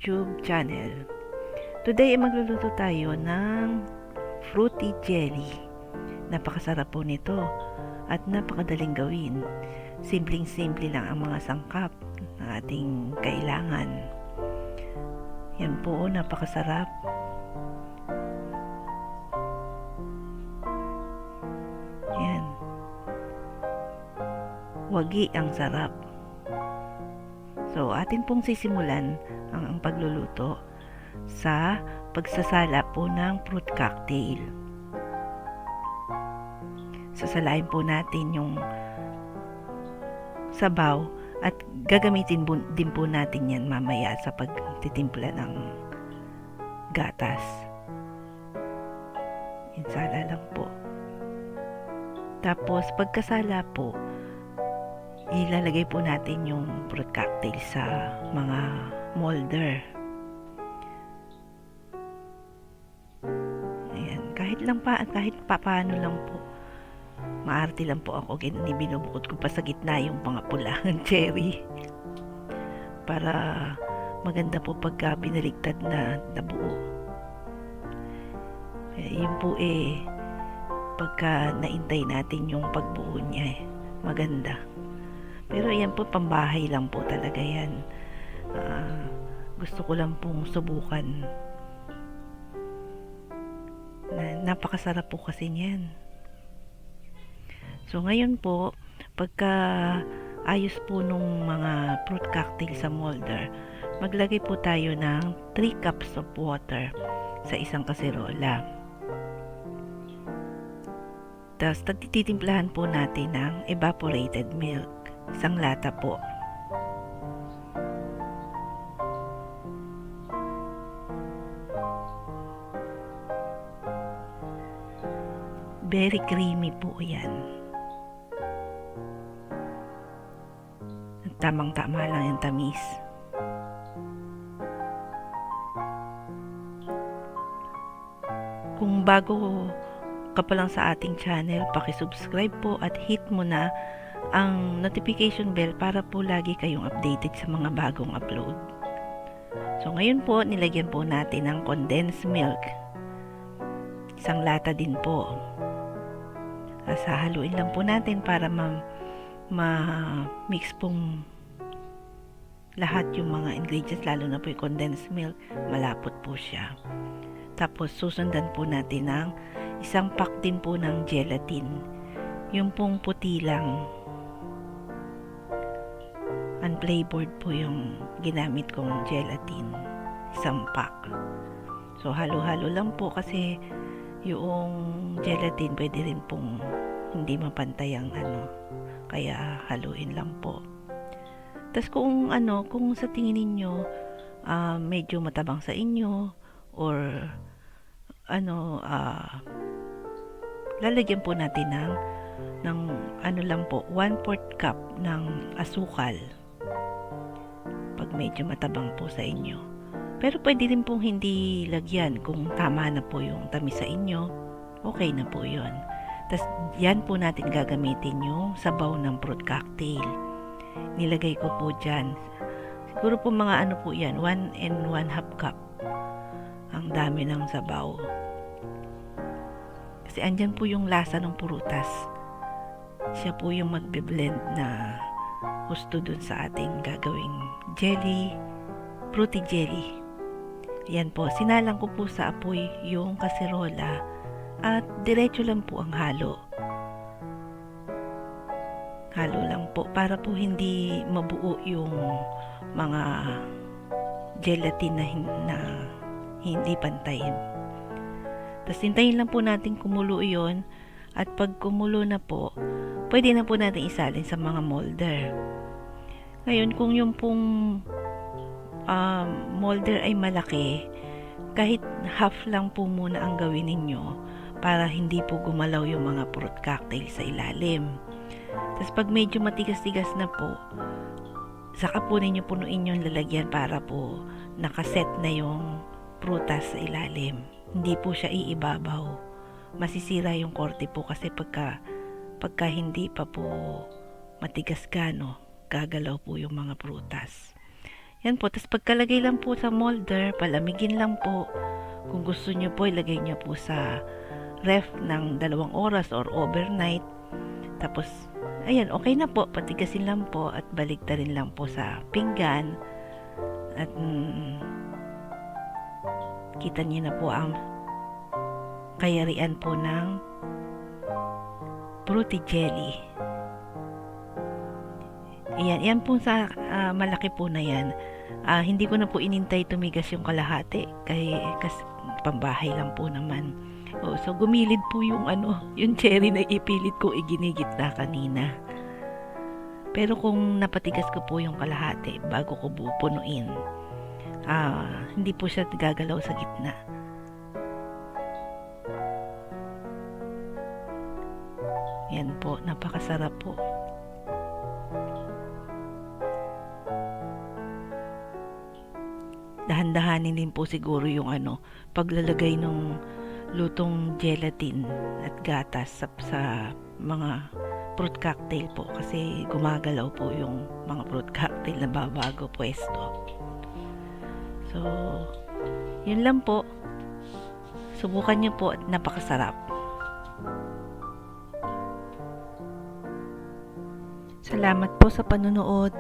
YouTube channel. Today ay magluluto tayo ng fruity jelly. Napakasarap po nito at napakadaling gawin. Simpleng-simple lang ang mga sangkap na ating kailangan. Yan po, napakasarap. Yan. Wagi ang sarap. So, atin pong sisimulan ang pagluluto sa pagsasala po ng fruit cocktail. Sasalain po natin yung sabaw at gagamitin din po natin yan mamaya sa pagtitimpla ng gatas. Insala lang po. Tapos pagkasala po, ilalagay po natin yung fruit cocktail sa mga molder. Ayan, kahit paano lang po. Maarte lang po ako, binubukod ko pa sa gitna yung mga pula ng cherry. Para maganda po pagka binaligtad na nabuo. Yun po pagka naintay natin yung pagbuo niya maganda. Pero yan po, pambahay lang po talaga yan. Gusto ko lang pong subukan. Napakasarap po kasi niyan. So ngayon po, pagka ayos po nung mga fruit cocktail sa molder, maglagay po tayo ng 3 cups of water sa isang kaserola. Tapos titimplahan po natin ng evaporated milk. Isang lata po. Very creamy po yan. Tamang-tama lang yung tamis. Kung bago ka pa lang sa ating channel, paki-subscribe po at hit mo na ang notification bell para po lagi kayong updated sa mga bagong upload. So ngayon po, nilagyan po natin ng condensed milk. Isang lata din po. Haluin lang po natin para ma-mix pong lahat yung mga ingredients, lalo na po yung condensed milk, malapot po siya. Tapos susundan po natin ng isang pack din po ng gelatin. Yung pong puti lang. Unflavored po yung ginamit kong gelatin. Isang pack. So halo-halo lang po kasi yung gelatin pwede rin pong hindi mapantay ang kaya haluin lang po. Tapos kung sa tingin niyo medyo matabang sa inyo or lalagyan po natin ng lang po 1/4 cup ng asukal pag medyo matabang po sa inyo. Pero pwede rin pong hindi lagyan kung tama na po yung tamis sa inyo, okay na po yun. Tapos yan po natin gagamitin yung sabaw ng fruit cocktail. Nilagay ko po dyan, siguro po mga po yan, 1 and 1/2 cup. Ang dami ng sabaw. Kasi andyan po yung lasa ng prutas. Siya po yung magbe-blend na gusto dun sa ating gagawing jelly, fruity jelly. Yan po, sinalang ko po sa apoy yung kaserola at diretso lang po ang halo. Halo lang po para po hindi mabuo yung mga gelatin na hindi pantayin. Tapos hintayin lang po natin kumulo yon, at pag kumulo na po, pwede na po natin isalin sa mga molder. Ngayon, kung yung pong molder ay malaki, kahit half lang po muna ang gawin ninyo para hindi po gumalaw yung mga fruit cocktail sa ilalim. Tapos pag medyo matigas-tigas na po, saka po ninyo punuin yung lalagyan para po nakaset na yung prutas sa ilalim. Hindi po siya iibabaw. Masisira yung korte po kasi pagka hindi pa po matigas gagalaw po yung mga prutas. Yan po, tapos pagkalagay lang po sa molder, palamigin lang po. Kung gusto nyo po, ilagay nyo po sa ref ng 2 oras or overnight. Tapos, ayan, okay na po. Patigasin lang po at baligtarin lang po sa pinggan. At kita niyo na po ang kayarian po ng fruity jelly. Ayan, yan po sa malaki po na yan. Hindi ko na po inintay tumigas yung kalahati kasi pambahay lang po naman. So gumilid po yung yung cherry na ipilit kong iginigit na kanina. Pero kung napatigas ko po yung kalahati bago ko pupunuin, hindi po siya gagalaw sa gitna. Yan po, napakasarap po. Dahan-dahanin din po siguro yung paglalagay ng lutong gelatin at gatas sa mga fruit cocktail po, kasi gumagalaw po yung mga fruit cocktail na babago pwesto. So, yun lang po. Subukan nyo po at napakasarap. Salamat po sa panunood.